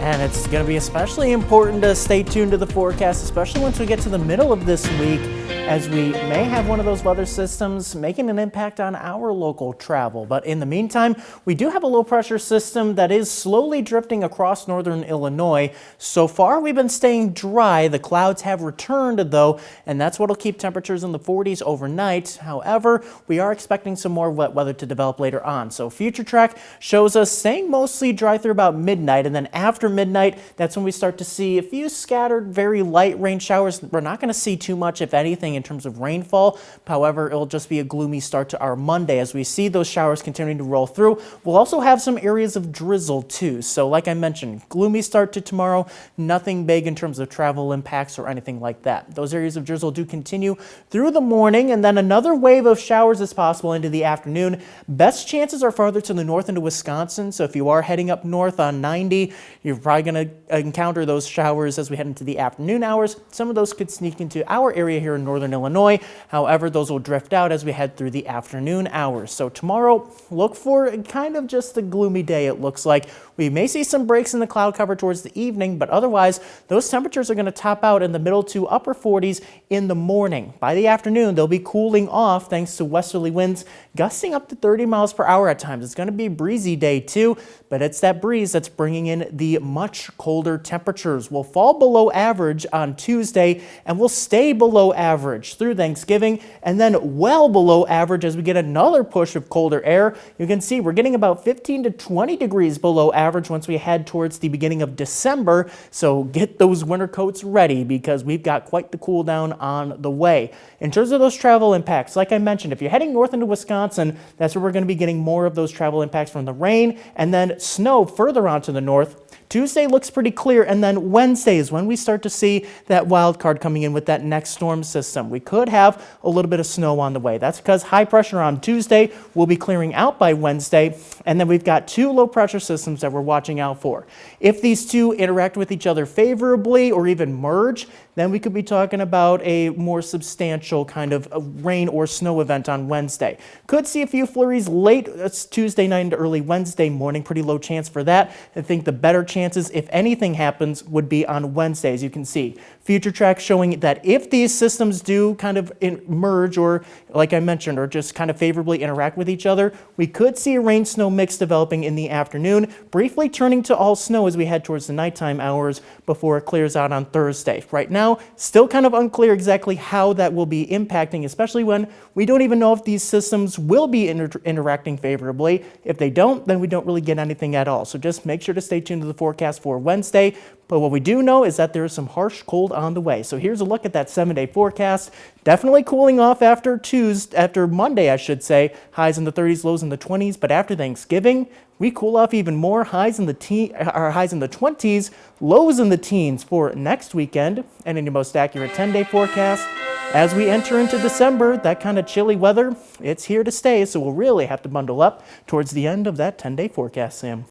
And it's going to be especially important to stay tuned to the forecast, especially once we get to the middle of this week, as we may have one of those weather systems making an impact on our local travel. But in the meantime, we do have a low pressure system that is slowly drifting across northern Illinois. So far, we've been staying dry. The clouds have returned, though, and that's what will keep temperatures in the 40s overnight. However, we are expecting some more wet weather to develop later on. So future track shows us staying mostly dry through about midnight, and then after midnight, that's when we start to see a few scattered, very light rain showers. We're not going to see too much, if anything, in terms of rainfall. However, it'll just be a gloomy start to our Monday as we see those showers continuing to roll through. We'll also have some areas of drizzle too. So like I mentioned, gloomy start to tomorrow, nothing big in terms of travel impacts or anything like that. Those areas of drizzle do continue through the morning, and then another wave of showers is possible into the afternoon. Best chances are farther to the north into Wisconsin. So if you are heading up north on 90, you're probably going to encounter those showers as we head into the afternoon hours. Some of those could sneak into our area here in northern Illinois. However, those will drift out as we head through the afternoon hours. So tomorrow, look for kind of just a gloomy day, it looks like. We may see some breaks in the cloud cover towards the evening, but otherwise, those temperatures are going to top out in the middle to upper 40s in the morning. By the afternoon, they'll be cooling off thanks to westerly winds gusting up to 30 miles per hour at times. It's going to be a breezy day too, but it's that breeze that's bringing in the much colder temperatures. We'll fall below average on Tuesday and we'll stay below average through Thanksgiving, and then well below average as we get another push of colder air. You can see we're getting about 15 to 20 degrees below average once we head towards the beginning of December. So get those winter coats ready because we've got quite the cool down on the way. In terms of those travel impacts, like I mentioned, if you're heading north into Wisconsin, that's where we're going to be getting more of those travel impacts from the rain and then snow further on to the north. Tuesday looks pretty clear, and then Wednesday is when we start to see that wild card coming in with that next storm system. We could have a little bit of snow on the way. That's because high pressure on Tuesday will be clearing out by Wednesday, and then we've got two low pressure systems that we're watching out for. If these two interact with each other favorably or even merge, then we could be talking about a more substantial kind of a rain or snow event on Wednesday. Could see a few flurries late Tuesday night into early Wednesday morning. Pretty low chance for that. I think the better chances, if anything happens, would be on Wednesday, as you can see. Future track showing that if these systems do kind of merge or, like I mentioned, or just kind of favorably interact with each other, we could see a rain-snow mix developing in the afternoon, briefly turning to all snow as we head towards the nighttime hours before it clears out on Thursday. Right now, still kind of unclear exactly how that will be impacting, especially when we don't even know if these systems will be interacting favorably. If they don't, then we don't really get anything at all. So just make sure to stay tuned to the forecast for Wednesday. But what we do know is that there is some harsh cold on the way. So here's a look at that 7-day forecast. Definitely cooling off after Monday, I should say. Highs in the 30s, lows in the 20s. But after Thanksgiving, we cool off even more. Highs in the 20s, lows in the teens for next weekend. And in your most accurate 10-day forecast, as we enter into December, that kind of chilly weather, it's here to stay. So we'll really have to bundle up towards the end of that 10-day forecast, Sam.